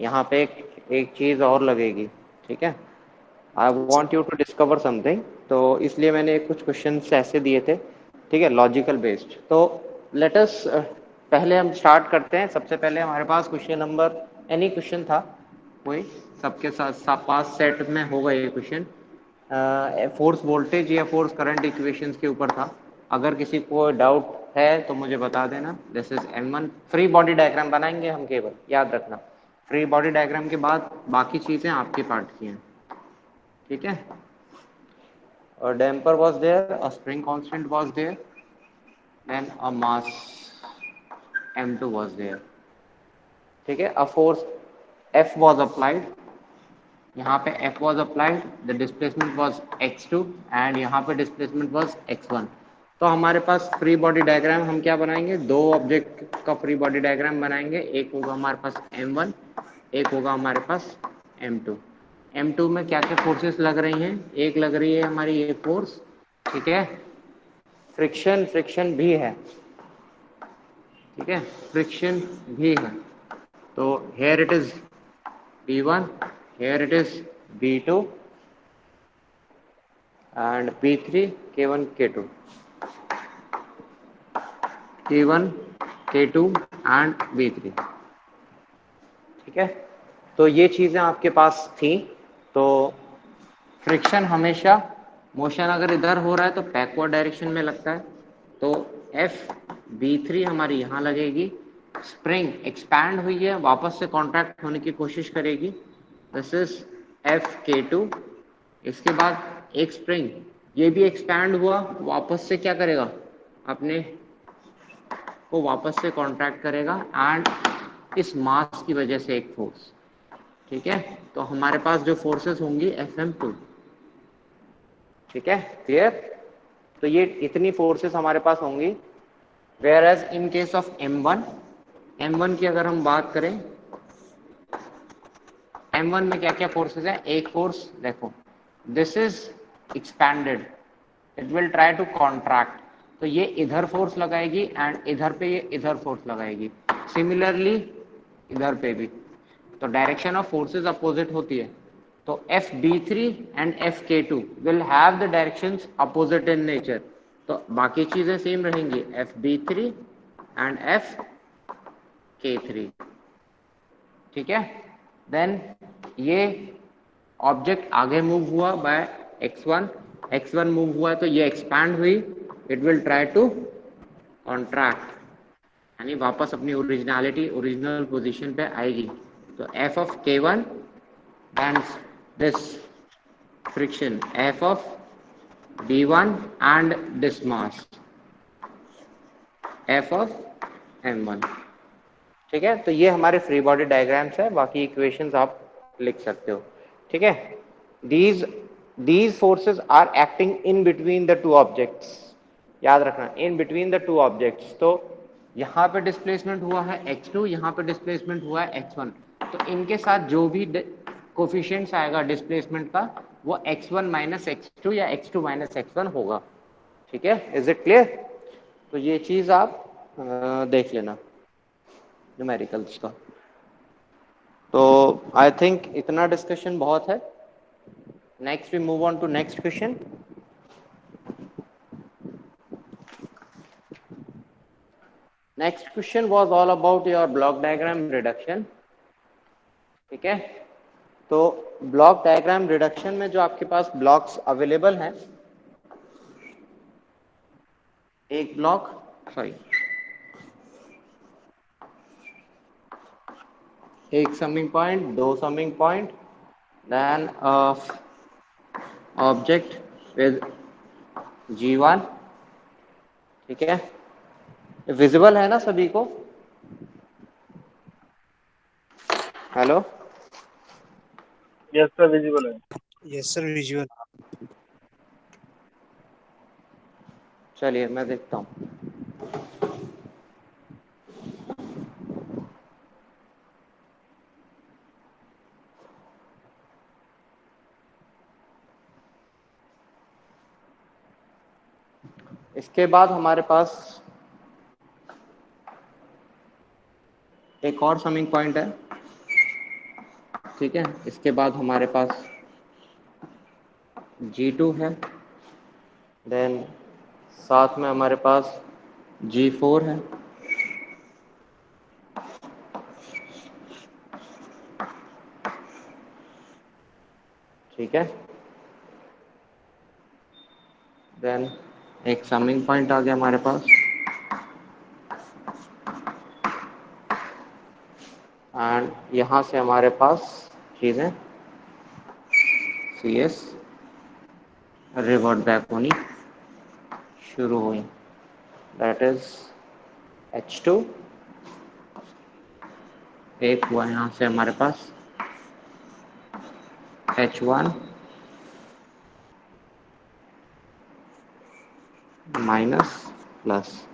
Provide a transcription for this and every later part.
यहाँ पे एक चीज़ और लगेगी, ठीक है। I want you to discover something, तो इसलिए मैंने कुछ क्वेश्चन ऐसे दिए थे, ठीक है, लॉजिकल बेस्ड। तो लेट अस पहले हम स्टार्ट करते हैं। सबसे पहले हमारे पास क्वेश्चन नंबर, एनी क्वेश्चन था कोई, सबके साथ पास सेट में होगा ये क्वेश्चन। फोर्स वोल्टेज या फोर्स करंट इक्वेशंस के ऊपर था। अगर किसी को डाउट है तो मुझे बता देना। This is M1। Free body diagram बनाएंगे हम, केवल याद रखना, फ्री बॉडी डायग्राम के बाद बाकी चीज़ें आपके पार्ट की हैं, ठीक है। A damper was there, a spring constant was there, then a mass M2 was there, ठीक है। A force F was applied, यहाँ पे F was applied, the displacement was x2 and यहाँ पे displacement was x1। तो हमारे पास free body diagram हम क्या बनाएंगे, दो ऑब्जेक्ट का फ्री बॉडी डायग्राम बनाएंगे। एक होगा हमारे पास M1, एक होगा हमारे पास M2। M2 में क्या क्या फोर्सेस लग रही हैं, एक लग रही है हमारी ये फोर्स, ठीक है, फ्रिक्शन भी है, ठीक है, फ्रिक्शन भी है। तो here it is B1, here it is B2 and P3, K1, K2, K1, K2 and B3, ठीक है। तो ये चीजें आपके पास थी। तो फ्रिक्शन हमेशा, मोशन अगर इधर हो रहा है तो बैकवर्ड डायरेक्शन में लगता है, तो एफ B3 हमारी यहाँ लगेगी। स्प्रिंग एक्सपैंड हुई है, वापस से कॉन्ट्रैक्ट होने की कोशिश करेगी, दिस इज FK2। इसके बाद एक स्प्रिंग, ये भी एक्सपैंड हुआ, वापस से क्या करेगा, अपने को वापस से कॉन्ट्रैक्ट करेगा, एंड इस मास की वजह से एक फोर्स, ठीक है। तो हमारे पास जो फोर्सेस होंगी FM2, ठीक है, क्लियर। तो ये इतनी फोर्सेस हमारे पास होंगी। Whereas in case of M1 की अगर हम बात करें, M1 में क्या क्या फोर्सेस है, एक फोर्स देखो, this is expanded, it will try to contract, तो ये इधर फोर्स लगाएगी एंड इधर पे ये इधर फोर्स लगाएगी, सिमिलरली इधर पे भी। तो डायरेक्शन ऑफ फोर्सेस अपोजिट होती है। तो FB3 and FK2 will have the directions opposite in nature. तो बाकी चीजें सेम रहेंगी, FB3 एंड FK3, ठीक है। देन ये ऑब्जेक्ट आगे मूव हुआ बाय x1 मूव हुआ तो ये एक्सपैंड हुई, it will try to contract, यानी वापस अपनी ओरिजिनलिटी, ओरिजिनल पोजीशन पे आएगी। तो F of K1 and this friction, F of B1 and this mass, F of M1, ठीक है। तो ये हमारे फ्री बॉडी डायग्राम्स है, बाकी इक्वेशंस आप लिख सकते हो, ठीक है। These forces are acting in between the two objects, याद रखना, in between the two objects. तो यहाँ पे डिस्प्लेसमेंट हुआ है x2, यहाँ पे डिस्प्लेसमेंट हुआ है x1, तो इनके साथ जो भी कोफिशिएंट्स आएगा डिस्प्लेसमेंट का, वो x1 माइनस x2 या x2 माइनस x1 होगा, ठीक है। Is it clear. तो ये चीज आप देख लेना न्यूमेरिकल्स का। तो आई थिंक इतना डिस्कशन बहुत है। Next we move on to next question. Next question was all about your block diagram reduction, ठीक है। तो ब्लॉक डायग्राम रिडक्शन में जो आपके पास ब्लॉक्स अवेलेबल हैं, एक ब्लॉक, सॉरी, एक समिंग पॉइंट, दो summing point, then object with G1, ठीक है। विजिबल है ना सभी को, हेलो। यस सर, विजिबल है। Yes sir, visual. चलिए मैं देखता हूँ। इसके बाद हमारे पास एक और समिंग पॉइंट है, ठीक है, इसके बाद हमारे पास G2 है, देन साथ में हमारे पास G4 है, ठीक है। देन एक समिंग पॉइंट आ गया हमारे पास, एंड यहाँ से हमारे पास चीज़ें CS रिवर्ट बैक होनी शुरू हुई, दैट इज H2, एक हुआ यहाँ से हमारे पास H1 minus plus,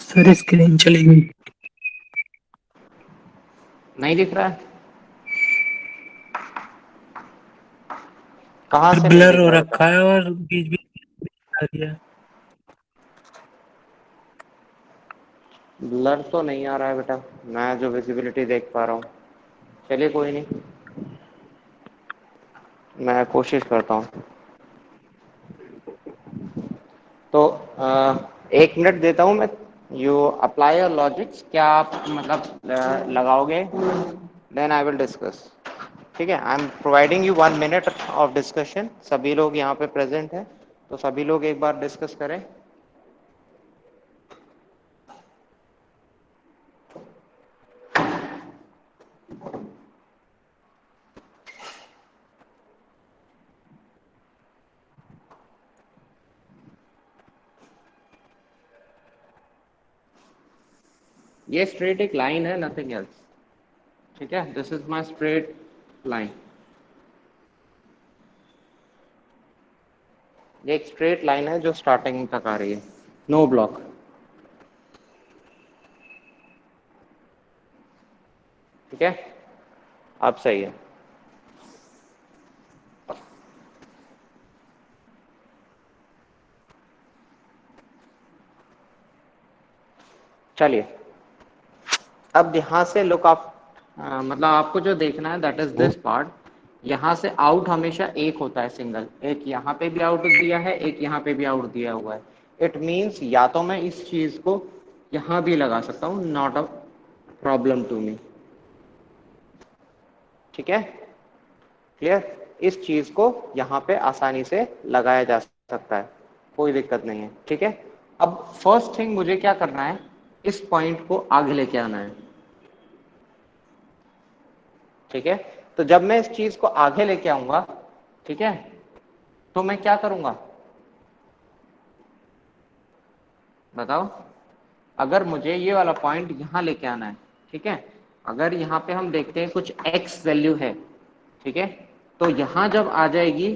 sir screen चली गई, नहीं दिख रहा है, कहाँ से नहीं ब्लर दिख हो रहा बेटा? रखा है और बीच बीच आ गया। ब्लर तो नहीं आ रहा है बेटा, मैं जो विजिबिलिटी देख पा रहा हूँ। चलिए कोई नहीं, मैं कोशिश करता हूँ। तो एक मिनट देता हूँ मैं, यू अप्लाई योर लॉजिक्स, क्या आप मतलब लगाओगे, देन आई विल डिस्कस, ठीक है। आई am providing you 1 minute of discussion, सभी लोग यहाँ पे प्रेजेंट हैं, तो सभी लोग एक बार डिस्कस करें। ये स्ट्रेट एक लाइन है, नथिंग एल्स, ठीक है। This is my straight line, ये एक स्ट्रेट लाइन है जो स्टार्टिंग तक आ रही है, नो ब्लॉक, ठीक है। अब सही है, चलिए। अब यहाँ से लुक आप, मतलब आपको जो देखना है दैट इज दिस पार्ट, यहाँ से आउट हमेशा एक होता है सिंगल, एक यहाँ पे भी आउट दिया है, एक यहाँ पे भी आउट दिया हुआ है। इट मीन्स या तो मैं इस चीज को यहाँ भी लगा सकता हूँ, not a problem to me, ठीक है, क्लियर। इस चीज को यहाँ पे आसानी से लगाया जा सकता है, कोई दिक्कत नहीं है, ठीक है। अब फर्स्ट थिंग मुझे क्या करना है, इस पॉइंट को आगे लेके आना है, ठीक है। तो जब मैं इस चीज को आगे लेके आऊंगा, ठीक है, तो मैं क्या करूंगा बताओ। अगर मुझे ये वाला पॉइंट यहाँ लेके आना है, ठीक है, अगर यहाँ पे हम देखते हैं कुछ x वैल्यू है, ठीक है, तो यहाँ जब आ जाएगी,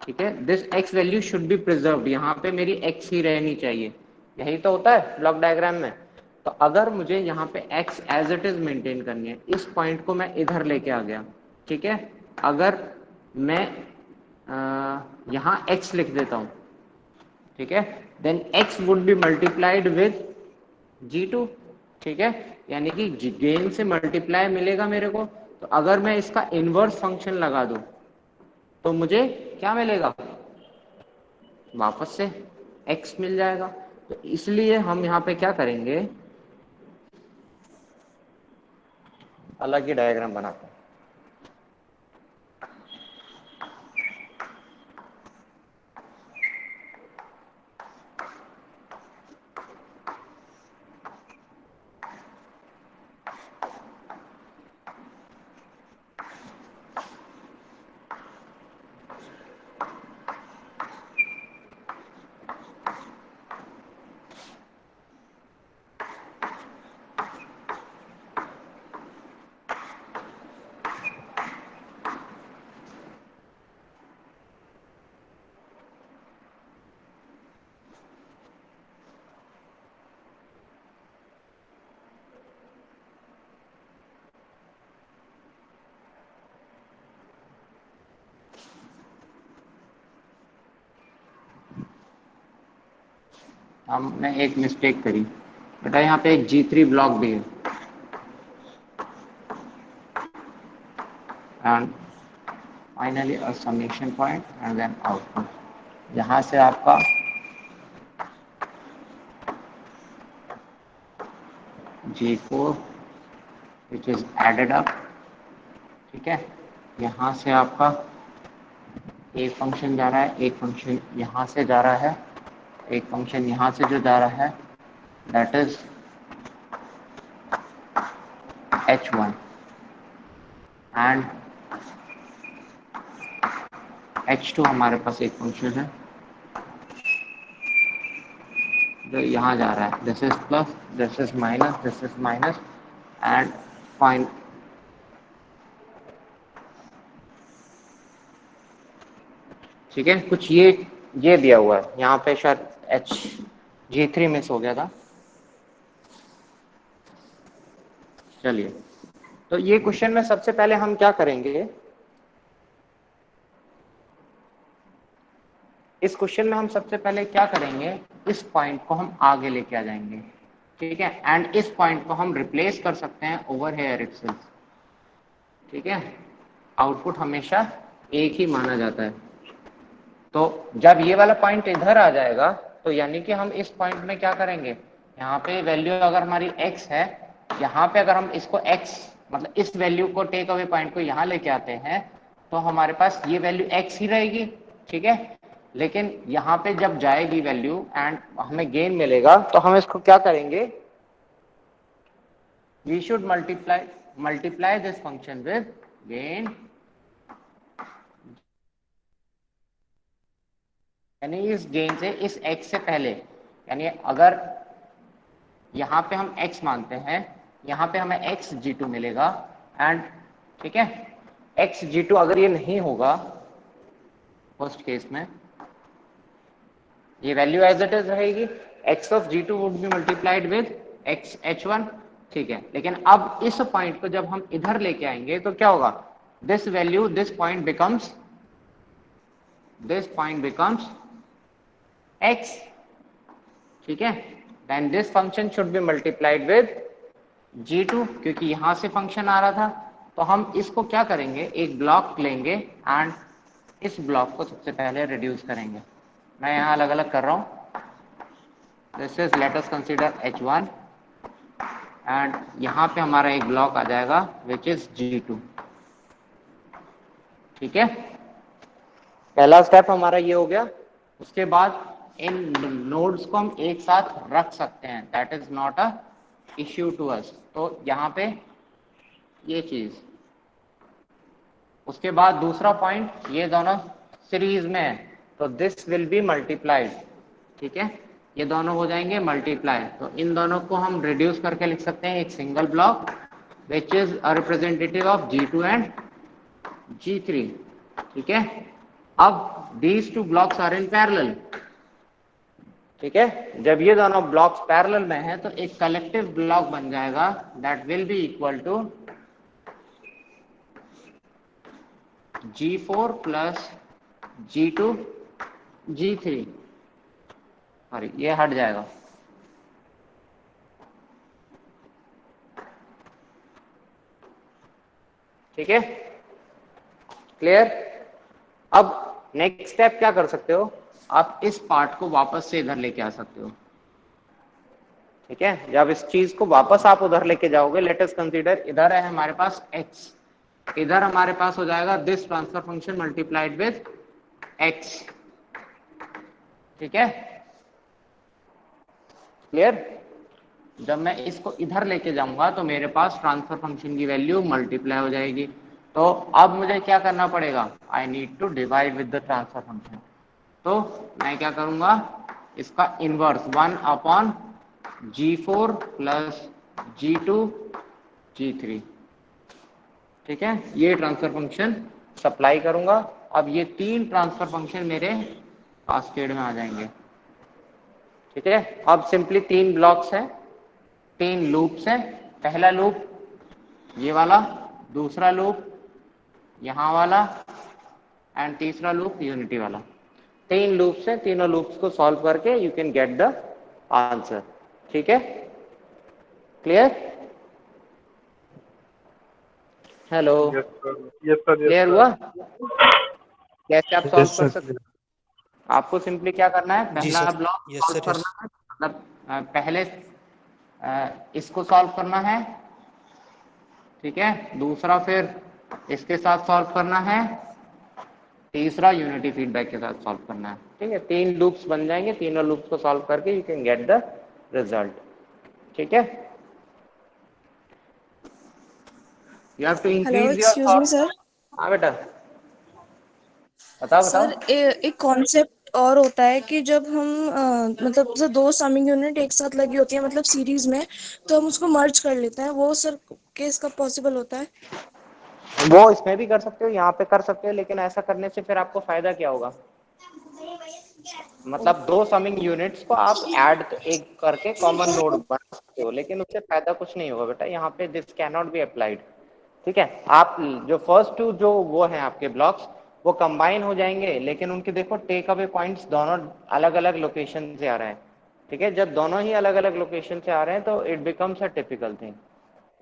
ठीक है, this x value should B preserved, यहाँ पे मेरी x ही रहनी चाहिए, यही तो होता है ब्लॉक डायग्राम में। तो अगर मुझे यहाँ पे x as it is maintain करनी है, इस पॉइंट को मैं इधर लेके आ गया, ठीक है। अगर मैं यहाँ x लिख देता हूँ, ठीक है, then x would be multiplied with G2, ठीक है, यानी कि गेन से मल्टीप्लाई मिलेगा मेरे को। तो अगर मैं इसका इनवर्स फंक्शन लगा दूं तो मुझे क्या मिलेगा, वापस से x मिल जाएगा। तो इसलिए हम यहाँ पे क्या करेंगे, अलग ही डायग्राम बनाते हैं। हमने एक मिस्टेक करी बेटा, यहाँ पे एक G3 ब्लॉक भी है and finally a summation point and then output. यहाँ से आपका G4 which is added up, ठीक है। यहाँ से आपका एक फंक्शन जा रहा है, एक फंक्शन यहाँ से जा रहा है, एक फंक्शन यहाँ से जो जा रहा है that is H1 and H2 हमारे पास एक फंक्शन है जो यहाँ जा रहा है, this is plus, this is minus and fine. ठीक है, कुछ ये दिया हुआ है यहाँ पे, शायद G3 मिस हो गया था। चलिए, तो ये क्वेश्चन में सबसे पहले हम क्या करेंगे, इस क्वेश्चन में हम सबसे पहले क्या करेंगे, इस पॉइंट को हम आगे लेके आ जाएंगे, ठीक है। एंड इस पॉइंट को हम रिप्लेस कर सकते हैं ओवर हेयर एक्सेस, ठीक है। आउटपुट हमेशा एक ही माना जाता है। तो जब ये वाला पॉइंट इधर आ जाएगा तो यानी कि हम इस पॉइंट में क्या करेंगे, यहाँ पे वैल्यू अगर हमारी x है, यहाँ पे अगर हम इसको x मतलब इस वैल्यू को टेक अवे पॉइंट को यहाँ लेके आते हैं तो हमारे पास ये वैल्यू x ही रहेगी, ठीक है। लेकिन यहाँ पे जब जाएगी वैल्यू एंड हमें गेन मिलेगा तो हम इसको क्या करेंगे, we should multiply this function with gain, यानी इस गेन से इस x से पहले, यानी अगर यहाँ पे हम x मानते हैं, यहाँ पे हमें x G2 मिलेगा एंड ठीक है, x G2 अगर ये नहीं होगा फर्स्ट केस में, ये वैल्यू एज इट इज रहेगी, x of G2 would be multiplied with x H1, ठीक है। लेकिन अब इस पॉइंट को जब हम इधर लेके आएंगे तो क्या होगा, this value this point becomes x, ठीक है। Then this function should be multiplied with G2, क्योंकि यहां से फंक्शन आ रहा था। तो हम इसको क्या करेंगे, एक ब्लॉक लेंगे एंड इस ब्लॉक को सबसे पहले रिड्यूस करेंगे। मैं यहाँ अलग अलग कर रहा हूँ, this is late us consider H1 and यहाँ पे हमारा एक ब्लॉक आ जाएगा विच इज G2, ठीक है। पहला स्टेप हमारा ये हो गया। उसके बाद इन नोड्स को हम एक साथ रख सकते हैं, that is not a issue to us. तो यहाँ पे ये चीज, उसके बाद दूसरा पॉइंट, ये दोनों सीरीज में है तो दिस विल बी मल्टीप्लाइड, ठीक है। ये दोनों हो जाएंगे मल्टीप्लाई, तो इन दोनों को हम रिड्यूस करके लिख सकते हैं एक single block which is a representative of G2 and G3, ठीक है। अब these two blocks are in parallel, ठीक है। जब ये दोनों ब्लॉक्स पैरेलल में हैं तो एक कलेक्टिव ब्लॉक बन जाएगा that will be equal to G4 plus G2 G3, sorry ये हट जाएगा, ठीक है, क्लियर। अब नेक्स्ट स्टेप क्या कर सकते हो, आप इस पार्ट को वापस से इधर लेके आ सकते हो, ठीक है। जब इस चीज को वापस आप उधर लेके जाओगे, लेट अस कंसीडर इधर है हमारे पास x, इधर हमारे पास हो जाएगा this transfer function multiplied with x, ठीक है, क्लियर। जब मैं इसको इधर लेके जाऊंगा तो मेरे पास ट्रांसफर फंक्शन की वैल्यू मल्टीप्लाई हो जाएगी। तो अब मुझे क्या करना पड़ेगा, I need to divide with the transfer function. तो मैं क्या करूंगा, इसका inverse 1 upon G4 plus G2 G3, ठीक है, ये ट्रांसफर फंक्शन सप्लाई करूंगा। अब ये तीन ट्रांसफर फंक्शन मेरे कास्केड में आ जाएंगे, ठीक है। अब सिंपली तीन ब्लॉक्स हैं, तीन लूप्स हैं, पहला लूप ये वाला, दूसरा लूप यहाँ वाला एंड तीसरा लूप यूनिटी वाला। तीन लूप्स हैं, तीनों लूप्स को सॉल्व करके you can get the answer. ठीक है, clear? Hello, yes sir, yes sir, yes clear sir. हुआ कैसे आप सॉल्व यस कर सर। सकते हैं? आपको सिंपली क्या करना है, जी पहला sir. Block yes solve sir. Yes. करना है, मतलब पहले इसको सॉल्व करना है, ठीक है, दूसरा फिर इसके साथ सॉल्व करना है, तीसरा यूनिटी फीडबैक के साथ सॉल्व करना है। ठीक है, 3 लूप्स बन जाएंगे, तीनों लूप्स को सॉल्व करके you can get the result. ठीक है, you have to hello, increase your excuse me thought. Sir. हाँ बेटा, बताओ बताओ। सर एक कॉन्सेप्ट और होता है कि जब हम मतलब जो दो समिंग यूनिट एक साथ लगी होती है मतलब सीरीज में, तो हम उसको मर्ज कर लेते हैं, वो सर केस कब पॉसिबल होता है? वो इसमें भी कर सकते हो, यहाँ पे कर सकते हो, लेकिन ऐसा करने से फिर आपको फायदा क्या होगा, मतलब दो समिंग यूनिट्स को आप ऐड एक करके कॉमन नोड बना सकते हो, लेकिन उससे फायदा कुछ नहीं होगा बेटा, यहाँ पे this can not be applied. ठीक है, आप जो फर्स्ट टू जो वो हैं आपके ब्लॉक्स, वो कंबाइन हो जाएंगे, लेकिन उनके देखो टेक अवे पॉइंट्स दोनों अलग अलग लोकेशन से आ रहे हैं। ठीक है, जब दोनों ही अलग अलग लोकेशन से आ रहे हैं तो it becomes a typical thing,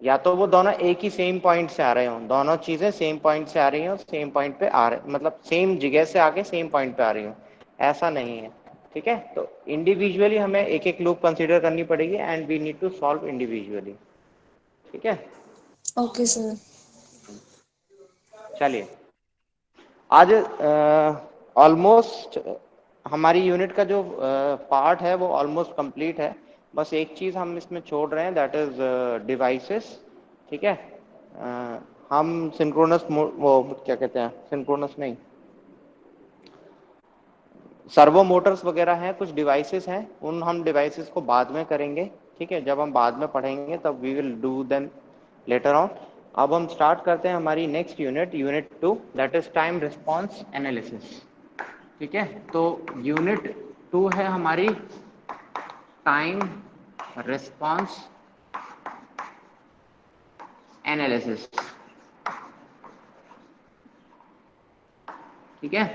या तो वो दोनों एक ही सेम पॉइंट से आ रहे हो, दोनों चीजें सेम पॉइंट से आ रही हो, सेम पॉइंट पे आ रहे, मतलब सेम जगह से आके सेम पॉइंट पे आ रही हो, ऐसा नहीं है। ठीक है, तो इंडिविजुअली हमें एक एक लूप कंसीडर करनी पड़ेगी and we need to solve individually. ठीक है, ओके सर। चलिए, आज ऑलमोस्ट हमारी यूनिट का जो पार्ट है वो ऑलमोस्ट कंप्लीट है, बस एक चीज़ हम इसमें छोड़ रहे हैं, दैट इज डिवाइसेस। ठीक है, हम सिंक्रोनस वो क्या कहते हैं, सिंक्रोनस नहीं, सर्वो मोटर्स वगैरह हैं, कुछ डिवाइसेस हैं, उन हम डिवाइसेस को बाद में करेंगे। ठीक है, जब हम बाद में पढ़ेंगे तब we will do them later on. अब हम स्टार्ट करते हैं हमारी next unit, unit 2, that is time response analysis. ठीक है, तो यूनिट 2 है हमारी टाइम रिस्पॉन्स एनालिसिस। ठीक है,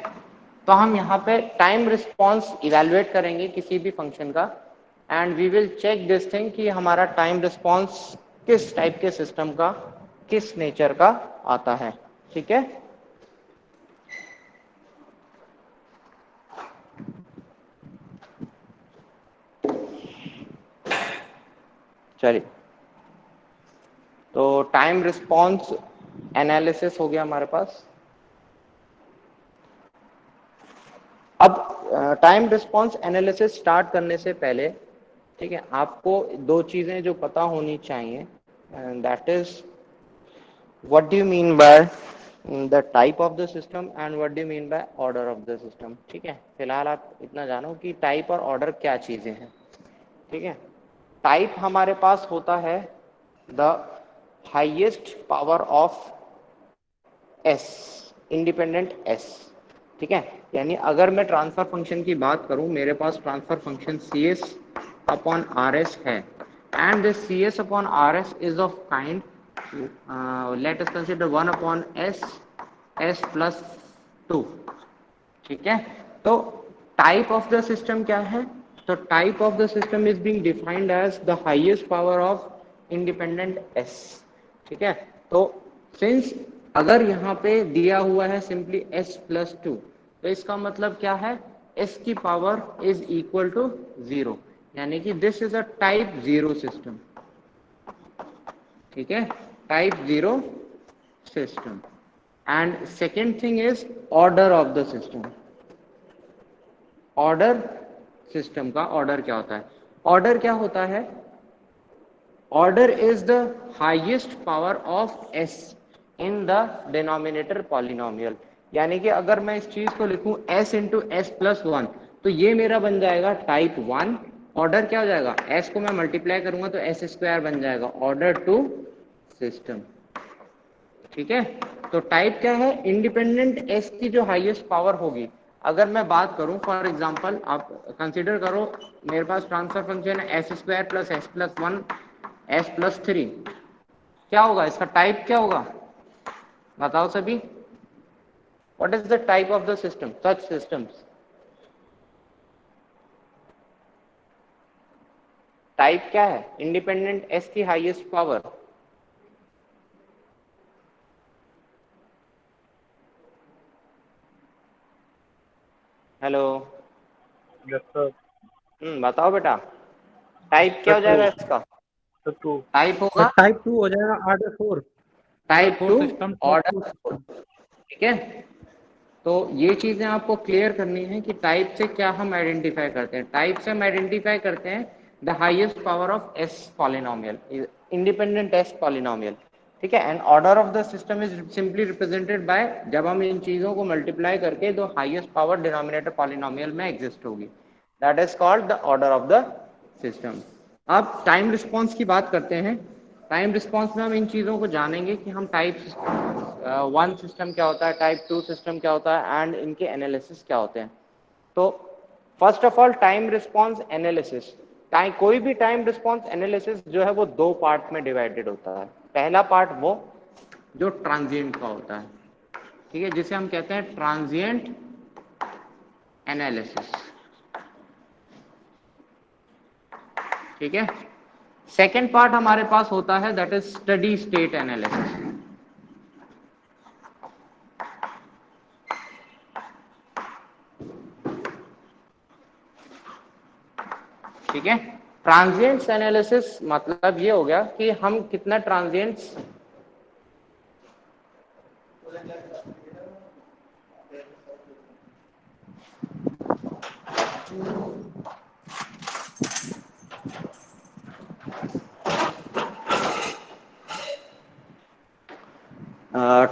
तो हम यहाँ पे टाइम रिस्पॉन्स इवेलुएट करेंगे किसी भी फंक्शन का, and we will check this thing कि हमारा टाइम रिस्पॉन्स किस टाइप के सिस्टम का, किस नेचर का आता है। ठीक है, चलिए, तो टाइम रिस्पॉन्स एनालिसिस हो गया हमारे पास। अब टाइम रिस्पॉन्स एनालिसिस स्टार्ट करने से पहले, ठीक है, आपको दो चीजें जो पता होनी चाहिए, that is what do you mean by the type of the system and what do you mean by order of the system. ठीक है, फिलहाल आप इतना जानो कि टाइप और ऑर्डर क्या चीजें हैं। ठीक है, टाइप हमारे पास होता है the highest power of S, independent s. ठीक है, यानी अगर मैं ट्रांसफर फंक्शन की बात करूं, मेरे पास transfer function C S upon R S है, and this C S upon R S is of kind, let us consider 1 upon S, S plus 2। ठीक है, तो टाइप ऑफ द सिस्टम क्या है, तो type of the system is being defined as the highest power of independent s. ठीक है, तो since अगर यहाँ पे दिया हुआ है सिंपली एस प्लस 2, तो इसका मतलब क्या है, एस की पावर इज इक्वल टू 0, यानी कि this is a type 0 system. ठीक है, type 0 system. And second thing is order of the system. Order system का ऑर्डर क्या होता है, ऑर्डर क्या होता है, order is the highest power of S in the denominator polynomial. यानी कि अगर मैं इस चीज को लिखूं एस इंटू एस प्लस 1, तो ये मेरा बन जाएगा टाइप 1। ऑर्डर क्या हो जाएगा, एस को मैं मल्टीप्लाई करूंगा तो एस स्क्वायर बन जाएगा, ऑर्डर टू सिस्टम। ठीक है, तो टाइप क्या है, इंडिपेंडेंट एस की जो हाईएस्ट पावर होगी। अगर मैं बात करूं फॉर एग्जांपल, आप कंसीडर करो मेरे पास ट्रांसफर फंक्शन है S square plus S plus 1 S plus 3, क्या होगा इसका टाइप, क्या होगा बताओ सभी, what is the type of the system, such systems. Type क्या है? इंडिपेंडेंट एस की हाईएस्ट पावर। हेलो। बताओ बेटा, टाइप क्या हो जाएगा इसका? टाइप होगा टाइप 2 हो जाएगा, order 4। Order type 4 two system, type 2 order 4। System. ठीक है, तो ये चीजें आपको क्लियर करनी है कि टाइप से क्या हम आइडेंटिफाई करते हैं। टाइप से हम आइडेंटिफाई करते हैं the highest power of S polynomial, independent S polynomial. ठीक है, and order of the system is simply represented by, जब हम इन चीजों को मल्टीप्लाई करके दो हाईएस्ट पावर डिनोमिनेटर पॉलिनोमियल में एग्जिस्ट होगी, that is called the order of the system. अब टाइम रिस्पॉन्स की बात करते हैं। टाइम रिस्पॉन्स में हम इन चीज़ों को जानेंगे कि हम टाइप 1 सिस्टम क्या होता है, टाइप 2 सिस्टम क्या होता है, एंड इनके एनालिसिस क्या होते हैं। तो first of all time response analysis, कोई भी टाइम रिस्पॉन्स एनालिसिस जो है वो दो पार्ट में डिवाइडेड होता है। पहला पार्ट वो जो ट्रांजिएंट का होता है, ठीक है, जिसे हम कहते हैं ट्रांजिएंट एनालिसिस। ठीक है, सेकेंड पार्ट हमारे पास होता है that is steady state analysis. ठीक है, ट्रांजिएंट्स एनालिसिस मतलब ये हो गया कि हम कितना ट्रांजिएंट्स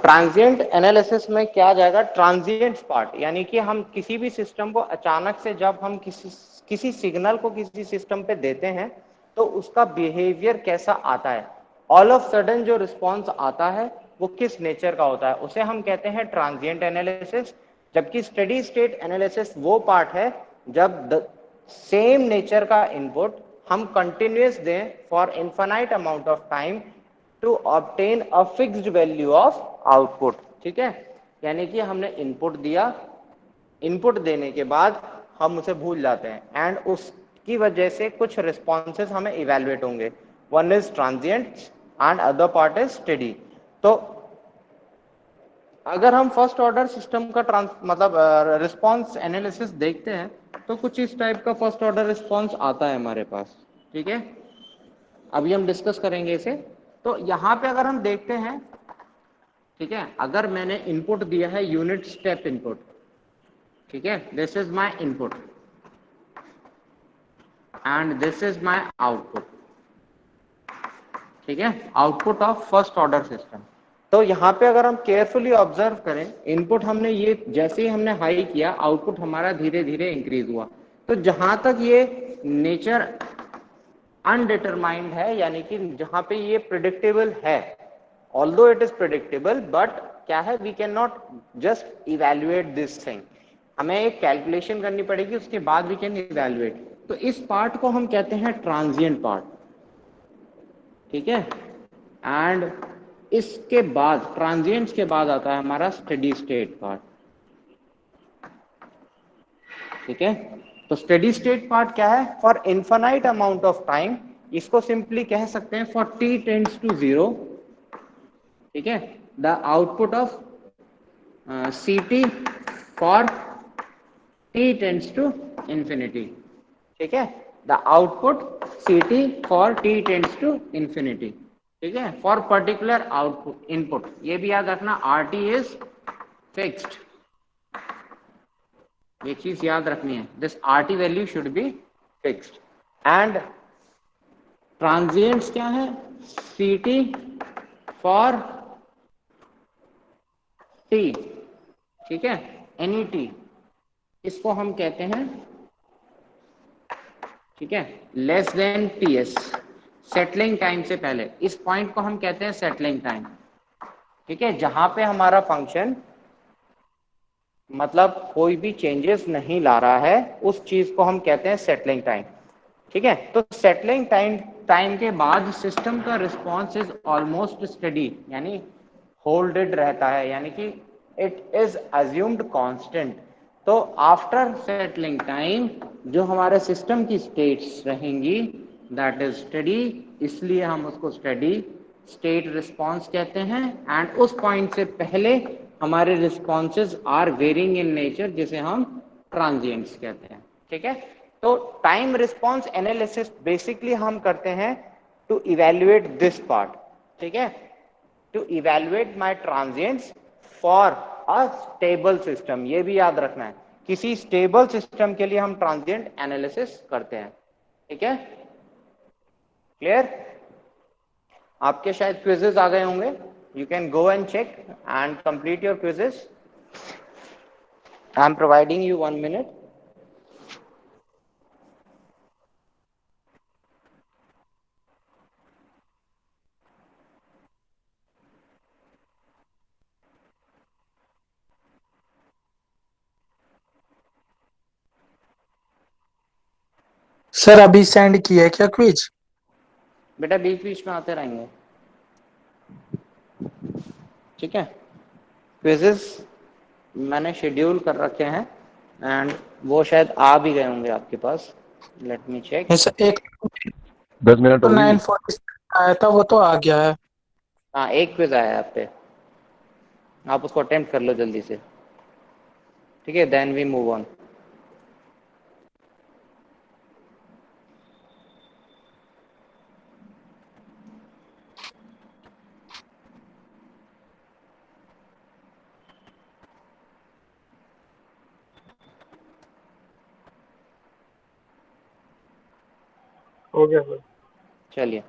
ट्रांजिएंट एनालिसिस में क्या आ जाएगा, ट्रांजिएंट पार्ट, यानी कि हम किसी भी सिस्टम को अचानक से जब हम किसी सिग्नल को किसी सिस्टम पे देते हैं तो उसका बिहेवियर कैसा आता है, ऑल ऑफ सडन जो रिस्पॉन्स आता है वो किस नेचर का होता है, उसे हम कहते हैं ट्रांजिएंट एनालिसिस। जबकि स्टेडी स्टेट एनालिसिस वो पार्ट है जब सेम नेचर का इनपुट हम कंटिन्यूस दें for infinite amount of time to obtain a fixed value of output. ठीक है, यानी कि हमने इनपुट दिया, इनपुट देने के बाद हम उसे भूल जाते हैं एंड उसकी वजह से कुछ रिस्पॉन्सेज हमें इवेलुएट होंगे। One is transient and other part is steady. तो अगर हम फर्स्ट ऑर्डर सिस्टम का मतलब रिस्पॉन्स एनालिसिस देखते हैं तो कुछ इस टाइप का फर्स्ट ऑर्डर रिस्पॉन्स आता है हमारे पास। ठीक है, अभी हम डिस्कस करेंगे इसे। तो यहाँ पे अगर हम देखते हैं, ठीक है, अगर मैंने इनपुट दिया है यूनिट स्टेप इनपुट, ठीक है, this is my input and this is my output. ठीक है, output of first order system. तो यहाँ पे अगर हम केयरफुली ऑब्जर्व करें, इनपुट हमने ये जैसे ही हमने हाई किया, आउटपुट हमारा धीरे धीरे इंक्रीज हुआ। तो जहां तक ये नेचर अनडिटरमाइंड है, यानी कि जहां पे ये प्रिडिक्टेबल है, although it is predictable, but क्या है, we can not just evaluate this thing, हमें एक कैलकुलेशन करनी पड़ेगी, उसके बाद वी कैन इवेल्युएट। तो इस पार्ट को हम कहते हैं ट्रांजिएंट पार्ट। ठीक है, एंड इसके बाद ट्रांजिएंट्स के बाद आता है हमारा स्टेडी स्टेट पार्ट। ठीक है, तो स्टेडी स्टेट पार्ट क्या है, for infinite amount of time, इसको सिंपली कह सकते हैं फॉर t टेंड्स टू 0। ठीक है, the output of ct for t tends to infinity. ठीक है, the output ct for t tends to infinity. ठीक है, फॉर पर्टिकुलर आउटपुट इनपुट, ये भी याद रखना, rt इज फिक्स्ड, ये चीज याद रखनी है, this rt value should be fixed. And transients क्या है, ct फॉर t। ठीक है, एनी t, इसको हम कहते हैं, ठीक है, less than ts, settling time से पहले, इस पॉइंट को हम कहते हैं सेटलिंग टाइम। ठीक है, जहां पे हमारा फंक्शन मतलब कोई भी चेंजेस नहीं ला रहा है, उस चीज को हम कहते हैं सेटलिंग टाइम। ठीक है, तो सेटलिंग टाइम के बाद सिस्टम का रिस्पॉन्स इज ऑलमोस्ट स्टडी, यानी होल्डेड रहता है, यानी कि इट इज अज्यूम्ड कांस्टेंट। तो आफ्टर सेटलिंग टाइम जो हमारे सिस्टम की स्टेट्स रहेंगी दैट इज स्टेडी, इसलिए हम उसको स्टेडी स्टेट रिस्पॉन्स कहते हैं। एंड उस पॉइंट से पहले हमारे responses are varying in nature, जिसे हम ट्रांजिएंट्स कहते हैं। ठीक है, तो टाइम रिस्पॉन्स एनालिसिस बेसिकली हम करते हैं टू इवेल्युएट दिस पार्ट। ठीक है, to evaluate my transients for a stable system. ये भी याद रखना है, किसी स्टेबल सिस्टम के लिए हम ट्रांजिएंट एनालिसिस करते हैं। ठीक है, क्लियर? आपके शायद क्विजेस आ गए होंगे, you can go and check and complete your quizzes. I am providing you 1 minute। Sir अभी सेंड किया है क्या क्विज? बेटा बीच बीच में आते रहेंगे। ठीक है, क्विजेस मैंने शेड्यूल कर रखे हैं एंड वो शायद आ भी गए होंगे आपके पास। Let me check. सर एक 10 मिनट हो गई। 9:40 आया था, वो तो आ गया है। हाँ, एक क्विज आया है आप पे, आप उसको अटेम्प्ट कर लो जल्दी से। ठीक है, देन वी मूव ऑन। हो गया सर। चलिए,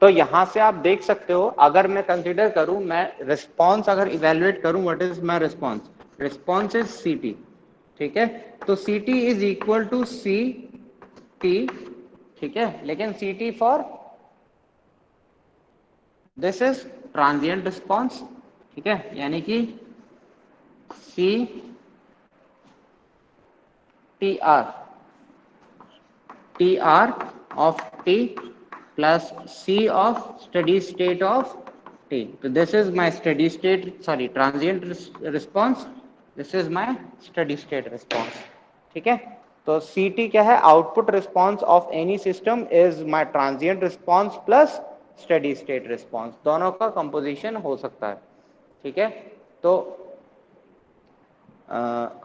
तो यहां से आप देख सकते हो, अगर मैं कंसीडर करूं, मैं रिस्पॉन्स अगर इवेल्युएट करूं, what is my response? Response is C T. ठीक है, तो सी T is equal to C T. ठीक है, लेकिन C T for this is transient response. ठीक है, यानी कि C T R, T R of T plus C of steady state of T. तो this is my steady state, sorry, transient response, this is my steady state response. ठीक है, तो C T क्या है? Output response of any system is my transient response plus steady state response, दोनों का composition हो सकता है। ठीक है, तो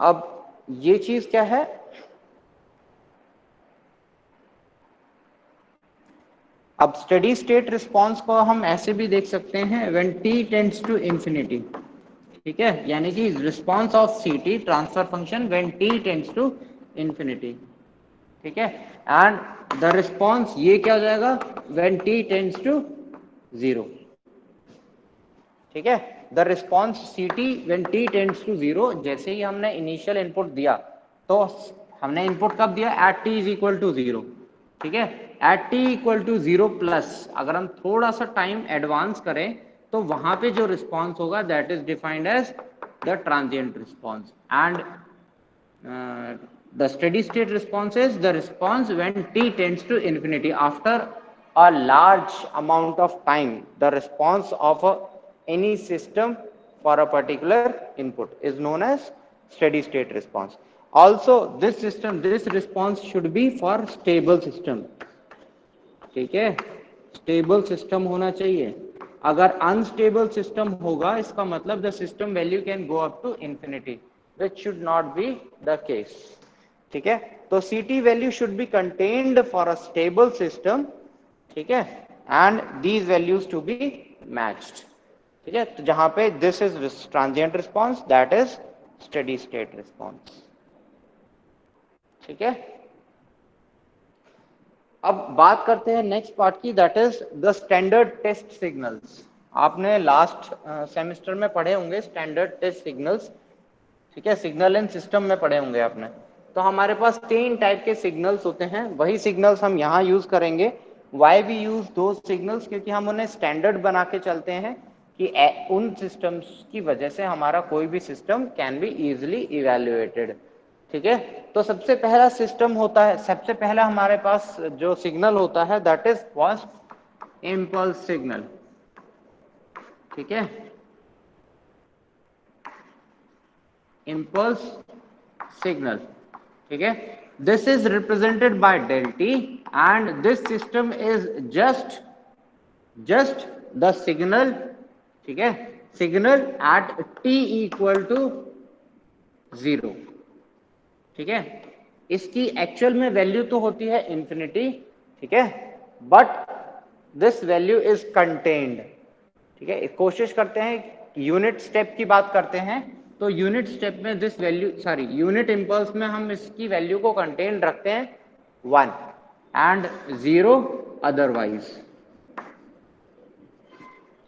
अब ये चीज क्या है? अब स्टेडी स्टेट रिस्पॉन्स को हम ऐसे भी देख सकते हैं, when t tends to infinity. ठीक है, यानी कि response of c t transfer function when t tends to infinity. ठीक है, एंड द रिस्पॉन्स ये क्या हो जाएगा? When t tends to 0। ठीक है, the response c T when t tends to 0, जैसे ही हमने इनिशियल इनपुट दिया, तो हमने इनपुट कब दिया? At t is equal to 0। ठीक है, at t equal to 0 plus अगर हम थोड़ा सा टाइम एडवांस करें, तो वहां पे जो रिस्पॉन्स होगा that is defined as the transient response. And the steady state response is the response when t tends to infinity. After a large amount of time, the response of any system for a particular input is known as steady state response. Also, this response should be for stable system. ठीक है, stable system होना चाहिए। अगर unstable system होगा, इसका मतलब the system value can go up to infinity, which should not be the case. ठीक है, तो सी t value should be contained for a stable system. ठीक है, and these values to be matched. ठीक है, तो जहां पे this is transient response, that is steady state response. ठीक है, अब बात करते हैं नेक्स्ट पार्ट की, that is the standard test signals. आपने लास्ट सेमेस्टर में पढ़े होंगे स्टैंडर्ड टेस्ट सिग्नल्स। ठीक है, सिग्नल एंड सिस्टम में पढ़े होंगे आपने। तो हमारे पास 3 टाइप के सिग्नल्स होते हैं, वही सिग्नल्स हम यहाँ यूज करेंगे। वाई वी यूज दो सिग्नल्स? क्योंकि हम उन्हें स्टैंडर्ड बना के चलते हैं कि उन सिस्टम्स की वजह से हमारा कोई भी system can be easily evaluated. ठीक है, तो सबसे पहला सिस्टम होता है, सबसे पहला हमारे पास जो सिग्नल होता है that is first impulse signal. ठीक है, इम्पल्स सिग्नल। ठीक है, this is represented by del t and this system is just the signal. ठीक है, signal at t equal to 0। ठीक है, इसकी एक्चुअल में वैल्यू तो होती है इंफिनिटी। ठीक है, but this value is contained. ठीक है, कोशिश करते हैं, यूनिट स्टेप की बात करते हैं, तो यूनिट स्टेप में this value, sorry unit impulse में हम इसकी वैल्यू को कंटेन रखते हैं 1 एंड 0 अदरवाइज।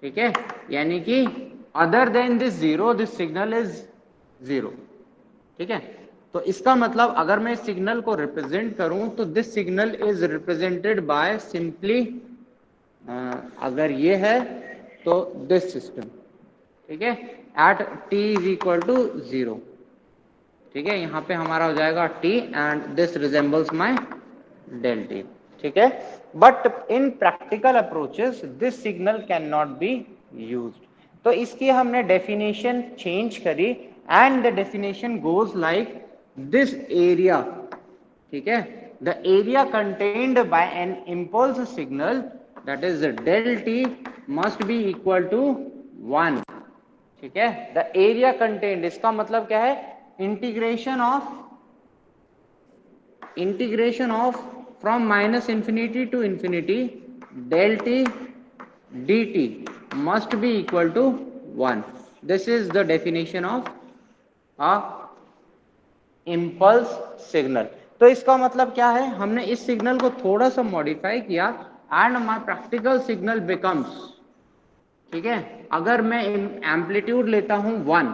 ठीक है, यानी कि other than this 0 this signal is 0। ठीक है, तो इसका मतलब अगर मैं इस सिग्नल को रिप्रेजेंट करूं तो this signal is represented by simply, अगर ये है तो दिस सिस्टम। ठीक है, at t is equal to 0। ठीक है, यहाँ पे हमारा हो जाएगा t and this resembles my del t। ठीक है, but in practical approaches this signal can not be used. तो इसकी हमने डेफिनेशन चेंज करी and the definition goes like this area. ठीक है, the area contained by N impulse signal that is del t must be equal to 1। ठीक है, the area contained, इसका मतलब क्या है, integration of from minus infinity to infinity del t dt must be equal to 1। This is the definition of a impulse signal. तो इसका मतलब क्या है, हमने इस सिग्नल को थोड़ा सा मॉडिफाई किया and my practical signal becomes. ठीक है, अगर मैं एम्पलीट्यूड लेता हूं 1,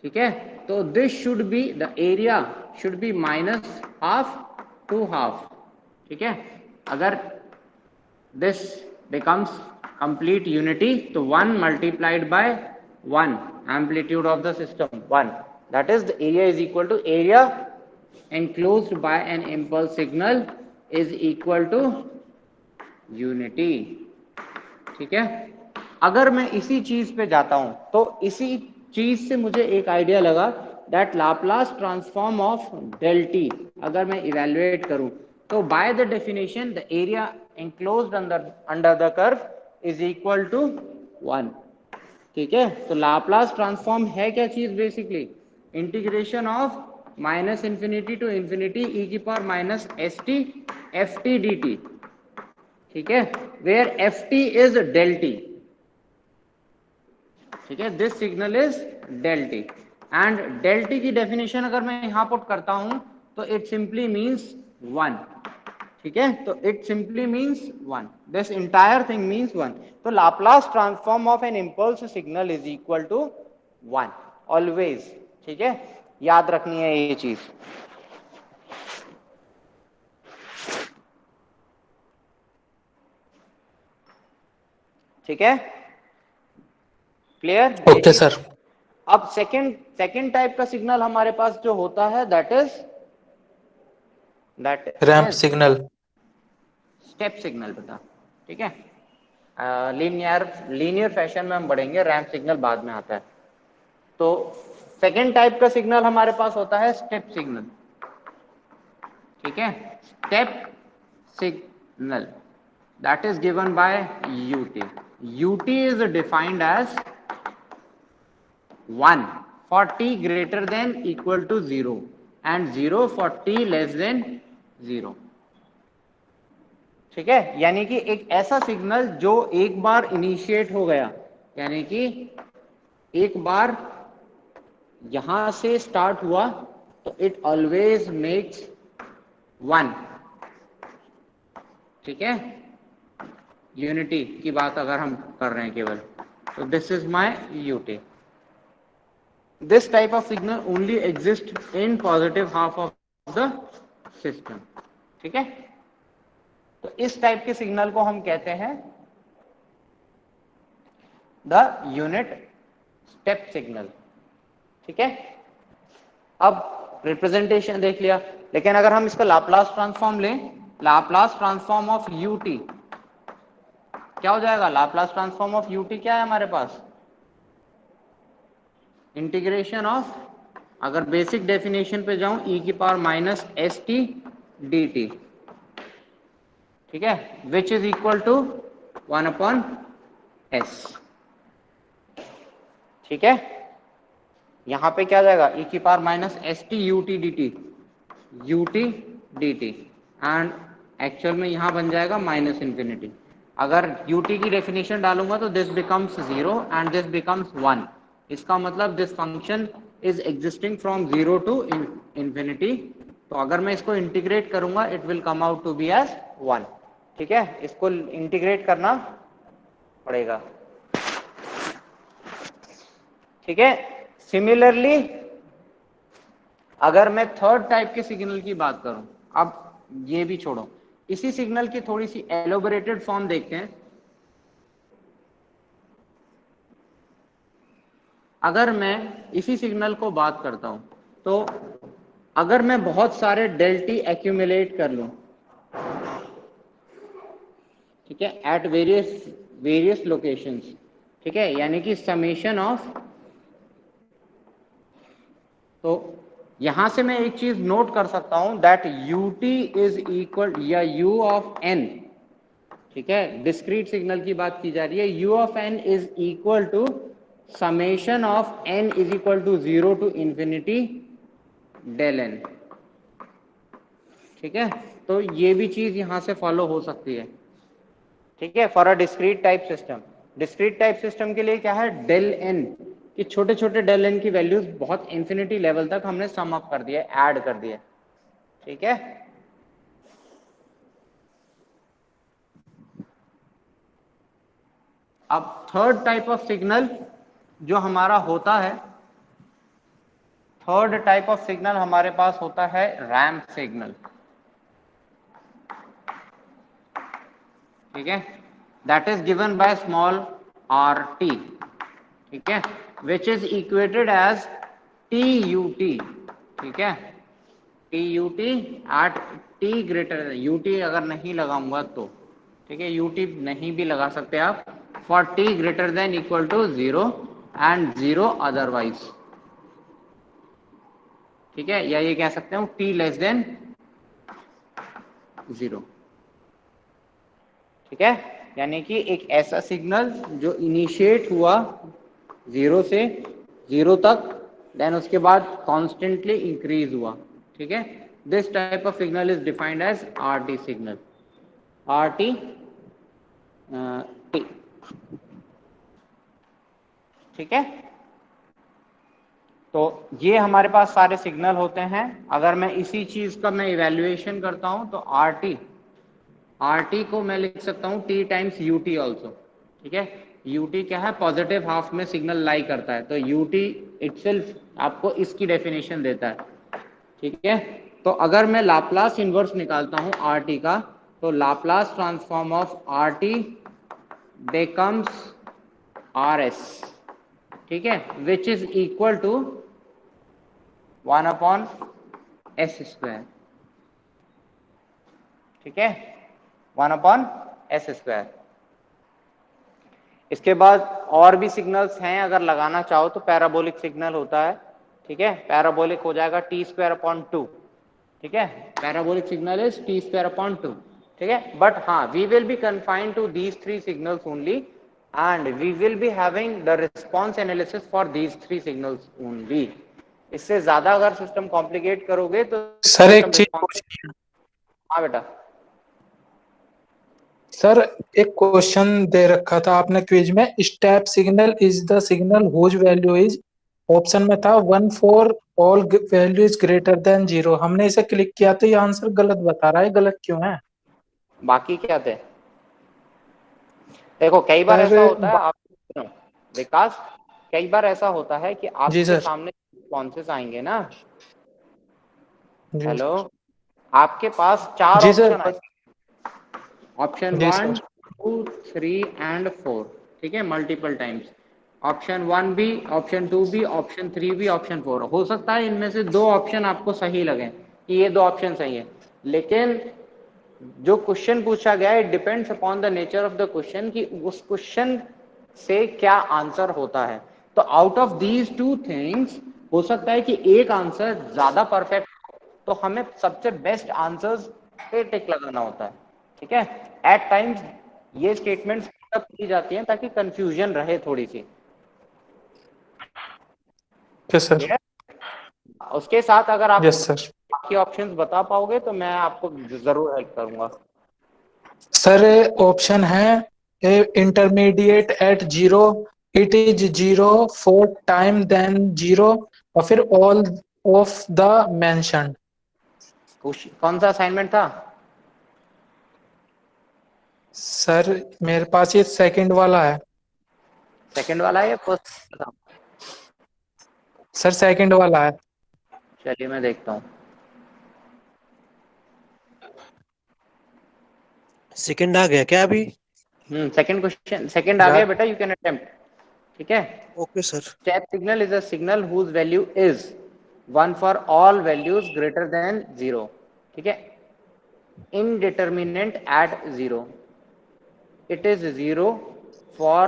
ठीक है, तो this should be, the area should be minus half to half. ठीक है, अगर दिस बिकम्स कंप्लीट यूनिटी तो 1 multiplied by 1 amplitude of the system 1, that is the area is equal to area enclosed by an impulse signal is equal to unity। ठीक है, अगर मैं इसी चीज पे जाता हूं तो इसी चीज से मुझे एक आइडिया लगा that Laplace transform of del t अगर मैं इवेल्युएट करूं तो by the definition the area enclosed under the curve is equal to 1। ठीक है, तो लाप्लास ट्रांसफॉर्म है क्या चीज, basically integration of minus infinity to infinity E की power minus S T F T D T. ठीक है, where F T is del t। ठीक है, this signal is del t and del t की definition अगर मैं यहां put करता हूं तो इट सिंपली मीन्स 1। ठीक है, तो it simply means 1, this entire thing means 1। तो Laplace transform of an impulse signal is equal to 1 always. ठीक है, याद रखनी है ये चीज। ठीक है, क्लियर ये ओके चीज। सर। अब सेकंड टाइप का सिग्नल हमारे पास जो होता है that is ramp signal. Step signal बेटा। ठीक है, लीनियर फैशन में हम बढ़ेंगे, रैंप सिग्नल बाद में आता है। तो सेकेंड टाइप का सिग्नल हमारे पास होता है स्टेप सिग्नल। ठीक है, step signal that is given bye ut। ut is defined as 1 for t greater than equal to 0 and 0 for t less than 0। ठीक है, यानी कि एक ऐसा सिग्नल जो एक बार इनिशिएट हो गया, यानी कि एक बार यहां से स्टार्ट हुआ तो इट ऑलवेज मेक्स 1। ठीक है, यूनिटी की बात अगर हम कर रहे हैं केवल, तो this is my UT. This type of signal only exist in positive half of the system. ठीक है, तो इस टाइप के सिग्नल को हम कहते हैं द यूनिट स्टेप सिग्नल। ठीक है, अब रिप्रेजेंटेशन देख लिया, लेकिन अगर हम इसका लाप्लास ट्रांसफॉर्म लें, लाप्लास ट्रांसफॉर्म ऑफ यूटी क्या हो जाएगा? लाप्लास ट्रांसफॉर्म ऑफ यूटी क्या है हमारे पास? इंटीग्रेशन ऑफ, अगर बेसिक डेफिनेशन पे जाऊं, e की power minus S T D T, ठीक है, which is equal to 1 upon S. ठीक है, यहां पे क्या जाएगा? e की power minus S T U T D T, U T D T, and actual में यहां बन जाएगा माइनस इंफिनिटी। अगर ut की डेफिनेशन डालूंगा तो this becomes 0 and this becomes 1। इसका मतलब this function is existing from 0 to infinity. तो अगर मैं इसको इंटीग्रेट करूंगा it will come out to be as 1। ठीक है, इसको इंटीग्रेट करना पड़ेगा। ठीक है, सिमिलरली अगर मैं थर्ड टाइप के सिग्नल की बात करूं, अब ये भी छोड़ो, इसी सिग्नल की थोड़ी सी एलोबरेटेड फॉर्म देखते हैं। अगर मैं इसी सिग्नल को बात करता हूं, तो अगर मैं बहुत सारे डेल्टी एक्यूमुलेट कर लूं, ठीक है, एट वेरियस लोकेशंस, ठीक है, यानी कि समेशन ऑफ, तो यहां से मैं एक चीज नोट कर सकता हूं दैट ut इज इक्वल, या u ऑफ n, ठीक है, डिस्क्रीट सिग्नल की बात की जा रही है, u of n is equal to summation of n is equal to 0 to infinity del n। ठीक है, तो ये भी चीज यहां से फॉलो हो सकती है। ठीक है, for a discrete type system, discrete type system के लिए क्या है? डेल n, कि छोटे छोटे डेल n की वैल्यूज बहुत इंफिनिटी लेवल तक हमने सम अप कर दिया, ऐड कर दिया। ठीक है, अब थर्ड टाइप ऑफ सिग्नल जो हमारा होता है, थर्ड टाइप ऑफ सिग्नल हमारे पास होता है रैंप सिग्नल। ठीक है, that is given by small R T, ठीक है, which is equated as T U T. ठीक है, T U T at T greater, U T अगर नहीं लगाऊंगा तो, ठीक है, यू टी नहीं भी लगा सकते आप, for T greater than equal to 0 and 0 otherwise. ठीक है, या ये कह सकते हो टी लेस देन 0। ठीक है, यानी कि एक ऐसा सिग्नल जो इनिशिएट हुआ 0 से 0 तक, देन उसके बाद कॉन्स्टेंटली इंक्रीज हुआ। ठीक है, this type of signal is defined as R T signal, R T T. ठीक है, तो ये हमारे पास सारे सिग्नल होते हैं। अगर मैं इसी चीज का मैं इवेल्युएशन करता हूं तो आर टी को मैं लिख सकता हूं T times U T also. ठीक है, यू टी क्या है? पॉजिटिव हाफ में सिग्नल लाई करता है, तो यू टी इटसेल्फ आपको इसकी डेफिनेशन देता है। ठीक है, तो अगर मैं लाप्लास इनवर्स निकालता हूं आर टी का, तो Laplace transform of R T becomes R S. ठीक है, which is equal to 1 upon S square. ठीक है, 1 अपॉन एस स्क्वायर। इसके बाद और भी सिग्नल्स हैं, अगर लगाना चाहो तो पैराबोलिक सिग्नल होता है। ठीक है, पैराबोलिक हो जाएगा टी स्क्वायर अपॉन 2। ठीक है, parabolic signal is T square upon 2। ठीक है, बट हाँ, we will be confined to these 3 signals only and we will be having the response analysis for these 3 signals only. इससे ज्यादा अगर सिस्टम कॉम्प्लिकेट करोगे तो सर एक सिस्टम चीज रिस्पॉन्स। पूछनी है। हाँ बेटा। सर एक क्वेश्चन दे रखा था आपने क्विज में, step signal is the signal whose value is, option में था 1 for all value is greater than 0। हमने इसे क्लिक किया तो ये आंसर गलत बता रहा है, गलत क्यों है? बाकी क्या थे? देखो कई बार ऐसा होता है, सर आप सुनो, विकास, कई बार ऐसा होता है कि जी आपके सर। सामने रिस्पॉन्सेस आएंगे ना। जी हेलो, आपके पास 4 जी सर। ऑप्शन आएंगे, ऑप्शन जी 1, सर। 2, 3 एंड 4। ठीक है, मल्टीपल टाइम्स। ऑप्शन 1 भी, ऑप्शन 2 भी, ऑप्शन 3 भी, ऑप्शन 4। हो सकता है इनमें से 2 ऑप्शन आपको सही लगे कि ये 2 ऑप्शन सही है, लेकिन जो क्वेश्चन पूछा गया है it depends upon the nature of the question कि उस क्वेश्चन से क्या आंसर होता है। तो आउट ऑफ दीज 2 थिंग्स हो सकता है कि एक आंसर ज्यादा परफेक्ट, तो हमें सबसे बेस्ट आंसर्स पे टिक लगाना होता है। ठीक है, एट टाइम्स ये स्टेटमेंट्स की जाती हैं ताकि कंफ्यूजन रहे थोड़ी सी। Yes sir. उसके साथ अगर आप यस सर। बाकी ऑप्शंस बता पाओगे तो मैं आपको जरूर हेल्प करूंगा। सर ऑप्शन है intermediate at zero, it is zero for time then zero, और फिर ऑल ऑफ द मेंशन्ड। कौन सा असाइनमेंट था? सर मेरे पास ये सेकंड वाला है। सेकंड वाला है या फर्स्ट था? सर सेकंड वाला है। चलिए मैं देखता हूँ। सेकंड आ गया क्या अभी? सेकंड क्वेश्चन, सेकंड आ गया बेटा, यू कैन अटेम्प्ट। ठीक है, okay sir. Step signal is a signal whose value is 1 for all values greater than 0। ठीक है, indeterminate at 0, it is 0 for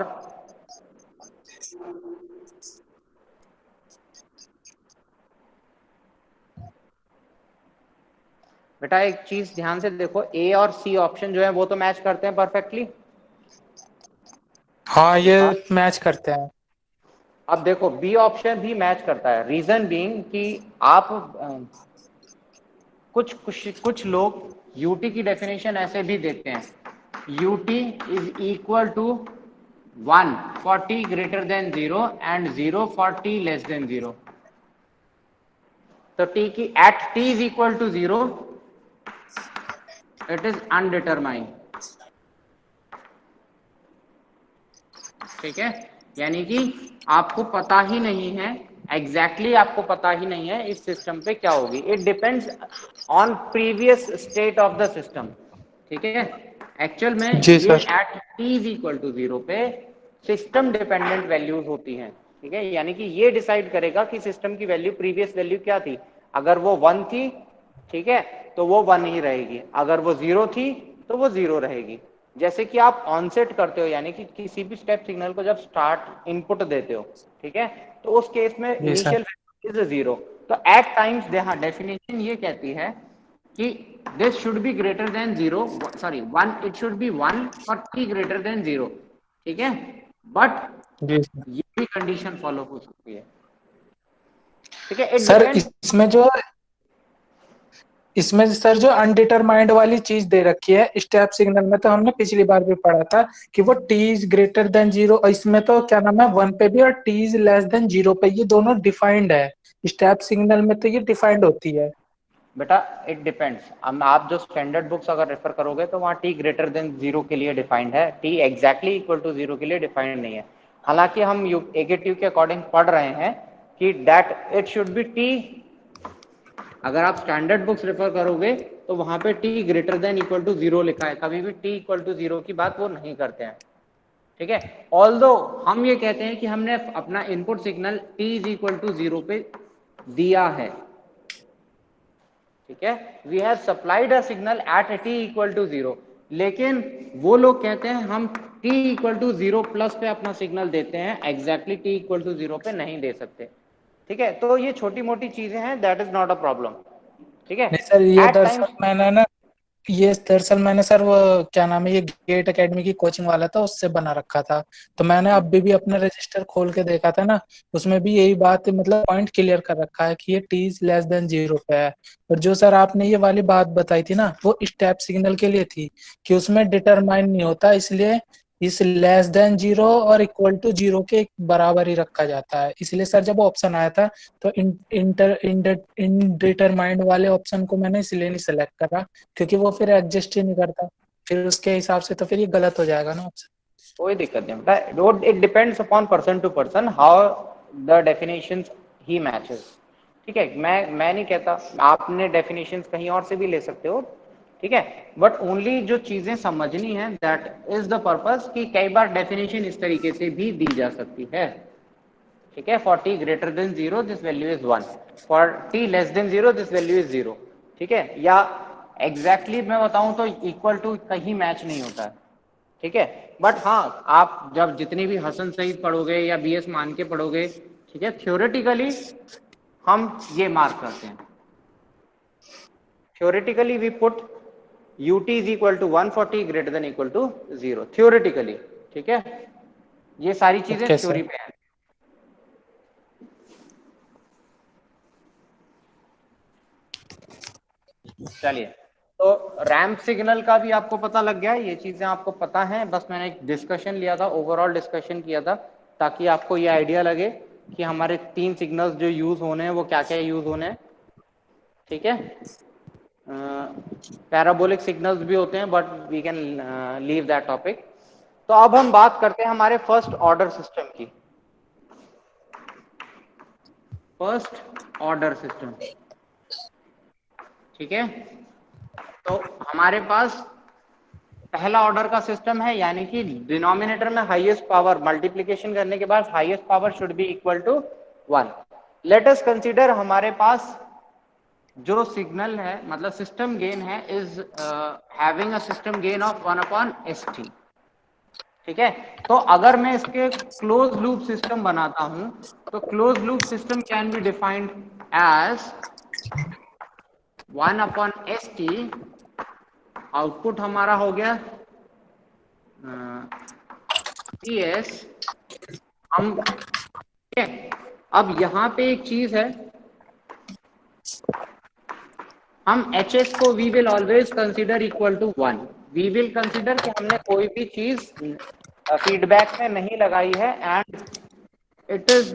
बेटा एक चीज ध्यान से देखो, ए और सी ऑप्शन जो है वो तो मैच करते हैं परफेक्टली। हाँ ये मैच करते हैं। अब देखो बी ऑप्शन भी मैच करता है, रीजन बीइंग कि आप कुछ लोग यूटी की डेफिनेशन ऐसे भी देते हैं, U T is equal to 1 for t greater than 0 and 0 for t less than 0। तो t की at t is equal to 0 it is undetermined। ठीक है, यानी कि आपको पता ही नहीं है, एग्जैक्टली आपको पता ही नहीं है इस सिस्टम पे क्या होगी। It depends on previous state of the system. ठीक है, एक्चुअल में जी ये sir. At t is equal to 0 पे सिस्टम डिपेंडेंट वैल्यूज होती हैं। ठीक है, यानी कि ये डिसाइड करेगा कि सिस्टम की वैल्यू, प्रीवियस वैल्यू क्या थी। अगर वो 1 थी, ठीक है, तो वो 1 ही रहेगी। अगर वो 0 थी तो वो 0 रहेगी। जैसे कि आप ऑनसेट करते हो, यानी कि किसी भी स्टेप सिग्नल को जब स्टार्ट इनपुट देते हो, ठीक है, तो उस केस में जी सर। Initial value is 0। तो एट टाइम्स डेफिनेशन ये कहती है कि this should be greater than 0, sorry 1, it should be 1 for t greater than 0। ठीक है, बट जी सर। ये भी कंडीशन फॉलो हो सकती है। ठीक है, इट सर डिपेंड्स। इसमें सर जो अनडिटरमाइंड वाली चीज दे रखी है स्टेप सिग्नल में, तो हमने पिछली बार भी पढ़ा था कि वो t इज ग्रेटर देन 0, इसमें तो क्या नाम है 1 पे भी, और t इज लेस देन 0 पे, ये दोनों डिफाइंड है स्टेप सिग्नल में, तो ये डिफाइंड होती है। बेटा इट डिपेंड्स, अब आप जो स्टैंडर्ड बुक्स अगर रेफर करोगे तो वहाँ t ग्रेटर देन 0 के लिए डिफाइंड है, t एग्जैक्टली इक्वल टू 0 के लिए डिफाइंड नहीं है। हालांकि हम एकेटिव के अकॉर्डिंग पढ़ रहे हैं कि that it should be t। अगर आप स्टैंडर्ड बुक्स रेफर करोगे तो वहां पे t greater than equal to 0 लिखा है, कभी भी t इक्वल टू 0 की बात वो नहीं करते हैं। ठीक है, ऑल्दो हम ये कहते हैं कि हमने अपना input signal t is equal to 0 पे दिया है। ठीक है, we have supplied a signal at t equal to 0, लेकिन वो लोग कहते हैं हम t इक्वल टू 0 प्लस पे अपना सिग्नल देते हैं, एग्जैक्टली t इक्वल टू 0 पे नहीं दे सकते। ठीक है, तो ये छोटी मोटी चीजें हैं, that is not a problem. ठीक है, नहीं सर, ये एट दरअसल टाइम्स मैंने ना, ये दरअसल मैंने सर वो क्या नाम है, ये गेट एकेडमी की कोचिंग वाला था, उससे बना रखा था। तो मैंने अभी भी अपना रजिस्टर खोल के देखा था ना, उसमें भी यही बात, मतलब पॉइंट क्लियर कर रखा है कि ये t इज लेस देन 0 पे है। और जो सर आपने ये वाली बात बताई थी ना, वो स्टेप सिग्नल के लिए थी कि उसमें डिटरमाइन नहीं होता, इसलिए इस लेस देन 0 और इक्वल टू 0 के बराबर ही रखा जाता है। इसलिए सर जब ऑप्शन आया था तो इनडिटरमाइंड वाले ऑप्शन को मैंने इसलिए नहीं सिलेक्ट करा, क्योंकि वो फिर एडजस्ट ही नहीं करता, फिर उसके हिसाब से तो फिर ये गलत हो जाएगा ना ऑप्शन। कोई दिक्कत नहीं बेटा, it depends upon person to person how the definitions he matches. ठीक है, मैं नहीं कहता, आपने डेफिनेशंस कहीं और से भी ले सकते हो। ठीक ठीक है। बट ओनली जो चीजें समझनी है, दैट इज द पर्पस, कि कई बार डेफिनेशन इस तरीके से भी दी जा सकती है, ठीक है। For T greater than 0 this value is 1, for T less than 0 this value is 0, ठीक है। या एग्जैक्टली मैं बताऊं तो इक्वल टू कहीं मैच नहीं होता है, ठीक है। बट हाँ, आप जब जितनी भी हसन सईद पढ़ोगे या बीएस मान के पढ़ोगे, ठीक है, थ्योरेटिकली हम ये मार्क करते हैं, theoretically we put ut is equal to 140 greater than equal to 0 theoretically, ठीक है। ये सारी चीजें ओके थ्योरी सर। पे हैं। चलिए, तो रैंप सिग्नल का भी आपको पता लग गया, ये चीजें आपको पता हैं, बस मैंने एक डिस्कशन लिया था, ओवरऑल डिस्कशन किया था, ताकि आपको ये आइडिया लगे कि हमारे 3 सिग्नल्स जो यूज होने हैं वो क्या क्या यूज होने हैं, ठीक है। पैराबोलिक सिग्नल्स भी होते हैं, but we can leave that topic. तो अब हम बात करते हैं हमारे फर्स्ट ऑर्डर सिस्टम की। फर्स्ट ऑर्डर सिस्टम, ठीक है। तो हमारे पास पहला ऑर्डर का सिस्टम है, यानी कि डिनोमिनेटर में हाईएस्ट पावर मल्टीप्लिकेशन करने के बाद highest power should be equal to 1। Let us consider हमारे पास जो सिग्नल है, मतलब सिस्टम गेन है, is having a system gain of 1/st, ठीक है। तो अगर मैं इसके क्लोज लूप सिस्टम बनाता हूं, तो close loop system can be defined as 1/st, output हमारा हो गया ps, हम, ठीक है। अब यहां पे एक चीज है, हम hs को we will always consider equal to 1। We will consider कि हमने कोई भी चीज फीडबैक में नहीं लगाई है, and it is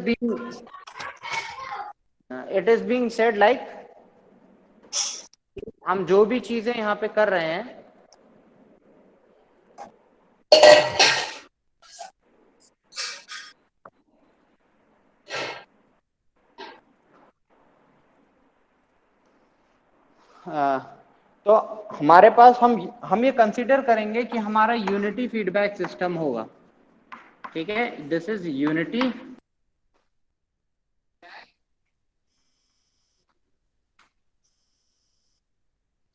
being said like, हम जो भी चीजें यहाँ पे कर रहे हैं, तो हमारे पास हम ये कंसीडर करेंगे कि हमारा यूनिटी फीडबैक सिस्टम होगा, ठीक है। दिस इज यूनिटी,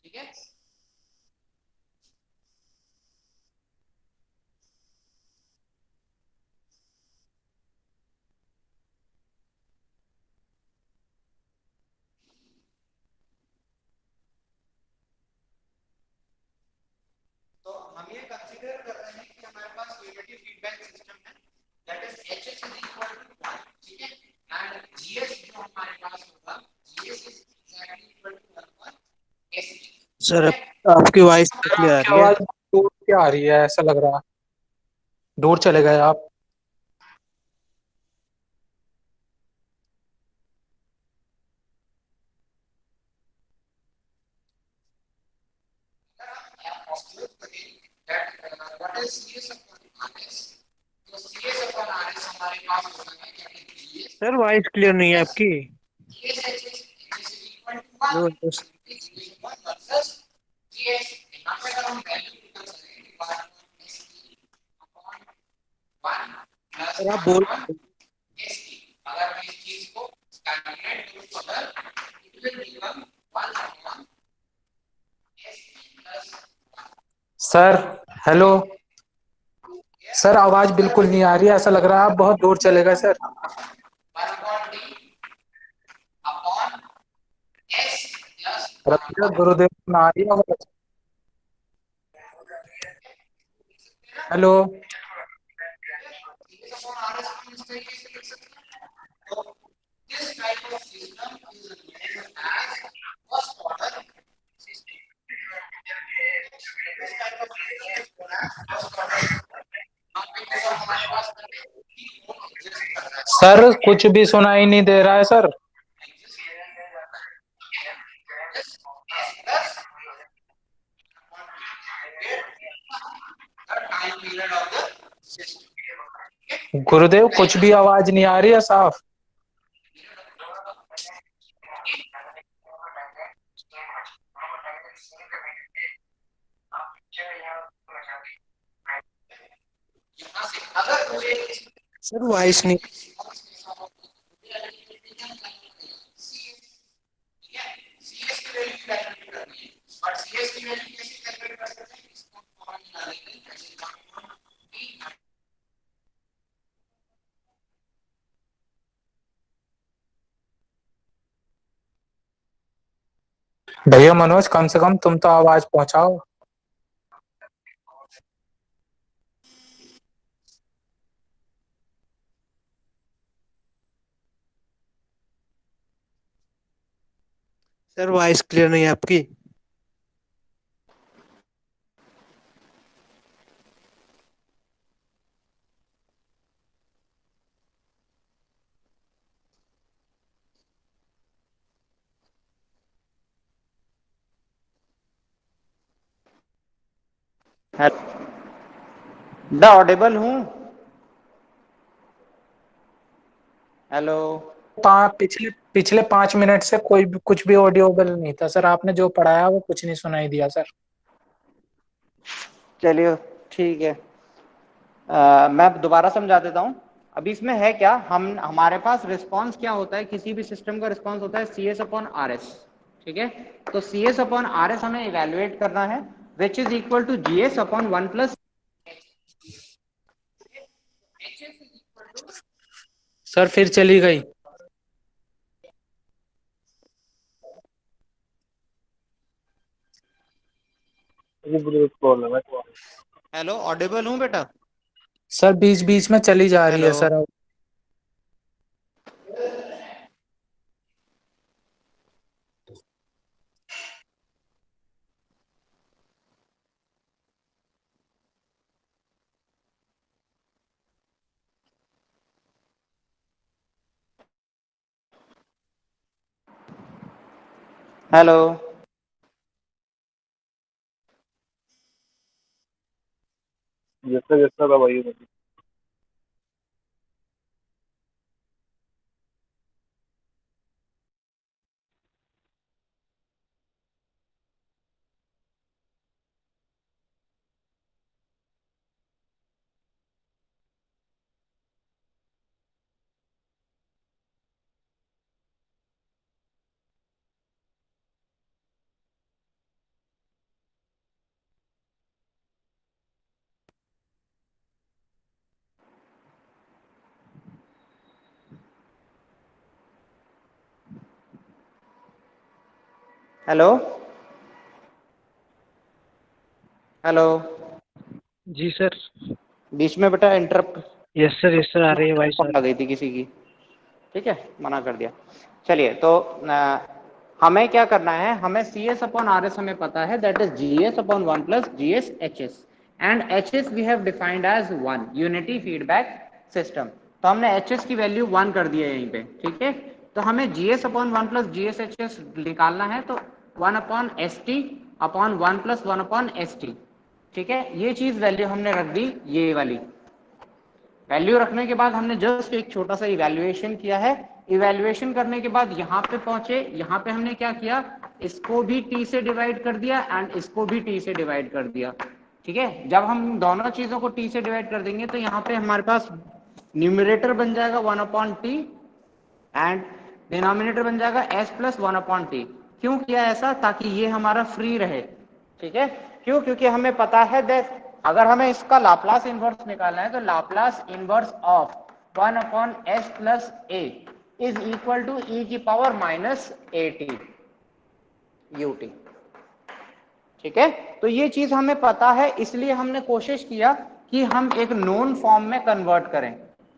ठीक है। तो हम ये कंसीडर कर रहे हैं कि हमारे पास यूनिटी फीडबैक सिस्टम है, that is hs is equal to 1, ठीक है। एंड gs जो हमारे पास होगा, gs is exactly equal to 1/st, sir ठीक है। आपकी वॉइस क्लियर आ आपकी रही है। आवाज दूर क्या आ रही है, ऐसा लग रहा है दूर चले गए आप। What is cs upon rs? तो cs upon rs हमारे पास होगा क्या, कि gs सर वॉइस क्लियर नहीं है आपकी। gs is equal to 1, जो जो- gs 1 versus gs, यहाँ पे अगर हम वैल्यू निकाल सकें, divide st upon 1 plus sir आप 1 बोल upon st, अगर मैं इस चीज को कैलकुलेट करूं तो अगर it will become 1 upon st plus 1। Sir hello sir, आवाज बिल्कुल नहीं आ रही है, ऐसा लग रहा है आप बहुत दूर चले गए sir. 1 upon t upon s plus 1 रखिए, upon गुरुदेव सुना आ रही है आवाज। हेलो cs upon rs को इस तरीके से लिख सकते हैं। तो this type of system is known as first order system. This type of system is known as first order system. यहाँ पे जैसा हमारे पास पहले तीन नोड एग्जिस्ट कर रहा है, सर, कुछ भी सुनाई नहीं दे रहा है sir. this s plus the time period of the system. गुरुदेव, कुछ भी आवाज नहीं आ रही है साफ। सर वॉइस नहीं। भैया मनोज, कम से कम तुम तो आवाज पहुंचाओ। सर वॉइस क्लियर नहीं है आपकी। द ऑडिबल हूँ। हेलो। पिछले पिछले 5 मिनट से कोई भी कुछ भी ऑडियोबल नहीं था सर। आपने जो पढ़ाया वो कुछ नहीं सुनाई दिया सर। चलिए ठीक है। मैं दोबारा समझा देता हूँ। अभी इसमें है क्या, हम हमारे पास रिस्पांस क्या होता है, किसी भी सिस्टम का रिस्पांस होता है C S upon R S. ठीक है, तो C S upon R S हमें इवेलुएट करना है, which is equal to G S upon 1 plus. Sir फिर चली गई। हेलो, ऑडिबल हूँ बेटा? सर बीच बीच में चली जा रही है हेलो। सर अब। हेलो। जैसा जैसा दवाइए हेलो। हेलो। जी सर। बीच में बेटा इंटरप्ट यस सर आ रही है वॉइस आ आ रही गई थी किसी की। ठीक है, मना कर दिया। चलिए तो हमें क्या करना है, हमें C S upon R S हमें पता है, that is G S upon 1 plus G S H S, and H S we have defined as 1 unity feedback system. तो हमने एच एस की वैल्यू 1 कर दी है यहीं पे। ठीक है, तो हमें जी S upon 1 plus G S H S निकालना है, तो 1 upon S T upon 1 plus 1 upon S T. ठीक है, ये चीज वैल्यू हमने रख दी, ये वाली वैल्यू रखने के बाद हमने जस्ट एक छोटा सा इवैल्यूएशन किया है। इवैल्यूएशन करने के बाद यहाँ पे पहुंचे, यहाँ पे हमने क्या किया, इसको भी t से डिवाइड कर दिया एंड इसको भी t से डिवाइड कर दिया। ठीक है, जब हम दोनों चीजों को t से डिवाइड कर देंगे तो यहाँ पे हमारे पास न्यूमरेटर बन जाएगा 1/t एंड डिनोमिनेटर बन जाएगा s प्लस 1/t। क्यों किया ऐसा, ताकि ये हमारा फ्री रहे। ठीक है, क्यों, क्योंकि हमें पता है दैट अगर हमें इसका लाप्लास इनवर्स निकालना है तो Laplace inverse of 1/s plus a is equal to e की पावर माइनस at ut। ठीक है, तो ये चीज हमें पता है, इसलिए हमने कोशिश किया कि हम एक नोन फॉर्म में कन्वर्ट करें।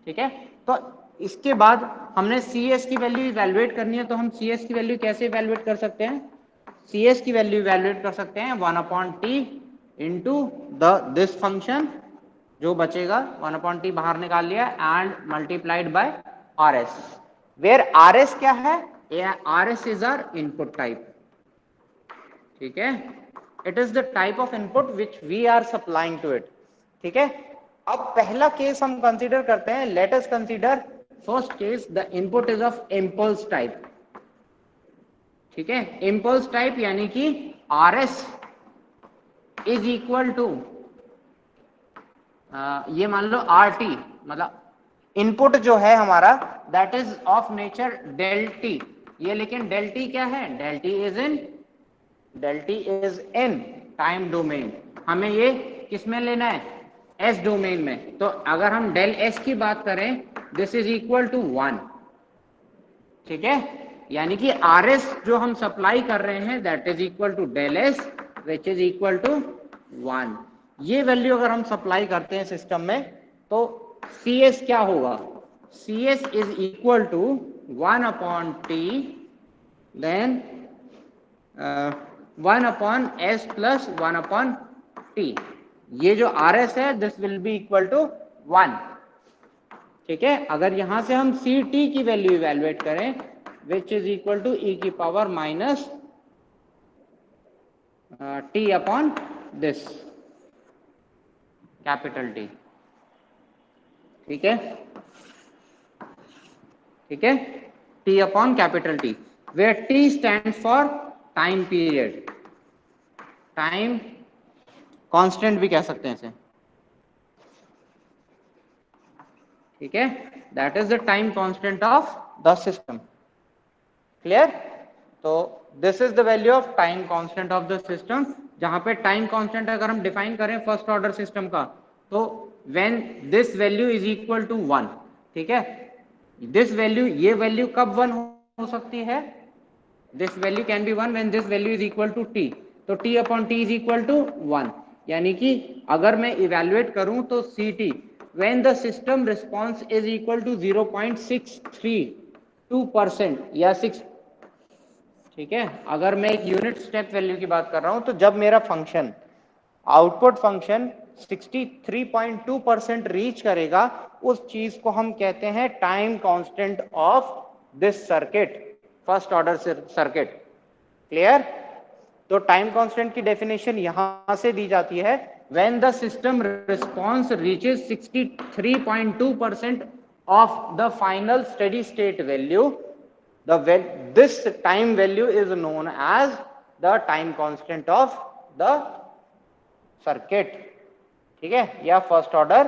ठीक है, तो इसके बाद हमने सी एस की वैल्यू इवेलुएट करनी है, तो हम सी एस की वैल्यू कैसे इवेलुएट कर सकते हैं, सी एस की वैल्यू इवेलुएट कर सकते हैं 1/t into the this function, जो बचेगा 1/t बाहर निकाल लिया, and multiplied by R S, where R S क्या है, R S is R input type. ठीक है, it is the type of input which we are supplying to it. ठीक है, अब पहला केस हम कंसीडर करते हैं, let us consider first case, the input is of impulse type. ठीक है, इम्पल्स टाइप यानी कि R S is equal to ये मान लो आर टी, मतलब इनपुट जो है हमारा that is of nature del T, ये लेकिन डेल टी क्या है, del T is in time domain, हमें ये किस में लेना है, एस डोमेन में। तो अगर हम डेल एस की बात करें दिस इज इक्वल टू 1, ठीक है, यानी कि आर एस जो हम सप्लाई कर रहे हैं that is equal to del S which is equal to 1। ये वैल्यू अगर हम सप्लाई करते हैं सिस्टम में तो सी एस क्या होगा, C S is equal to 1 upon T then 1 upon S plus 1 upon T. ये जो आर एस है this will be equal to 1, ठीक है। अगर यहां से हम सी टी की वैल्यू इवेलुएट करें which is equal to E की power minus T upon this capital T, ठीक है, ठीक है, T upon capital T, where T stand for time period, time constant भी कह सकते हैं इसे, ठीक है, that is the time constant of the system, clear. तो this is the value of time constant of the system, जहां पे टाइम कांस्टेंट अगर हम डिफाइन करें फर्स्ट ऑर्डर सिस्टम का तो when this value is equal to 1, ठीक है, दिस वैल्यू, ये वैल्यू कब 1 हो सकती है, this value can be 1 when this value is equal to T, तो T upon T is equal to 1, यानी कि अगर मैं इवेलुएट करूं तो C T when the system response is equal to 0.632% या 6, ठीक है। अगर मैं एक यूनिट स्टेप वैल्यू की बात कर रहा हूं तो जब मेरा फंक्शन आउटपुट फंक्शन 63.2% रीच करेगा उस चीज को हम कहते हैं time constant of this circuit, first order circuit, clear. तो टाइम कांस्टेंट की डेफिनेशन यहां से दी जाती है when the system response reaches 63.2% of the final steady state value, this time value is known as the time constant of the circuit, ठीक है, या first order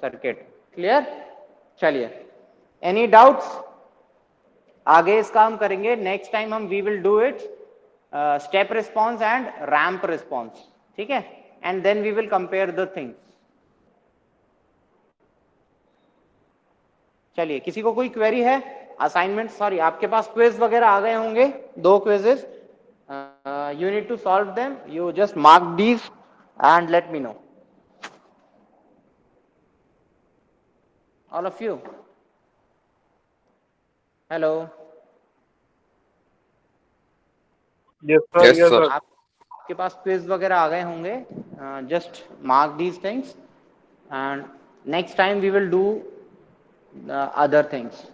circuit, clear. चलिए, एनी डाउट्स, आगे इसका हम करेंगे नेक्स्ट टाइम, हम we will do it step response and ramp response, ठीक है, and then we will compare the things. चलिए, किसी को कोई क्वेरी है, असाइनमेंट, सॉरी आपके पास क्विज वगैरह आ गए होंगे, 2 quizzes, you need to solve them, you just mark these and let me know, all of you, hello, yes sir, Yes, yes sir. Sir. आपके पास क्विज वगैरह आ गए होंगे, just mark these things and next time we will do other things.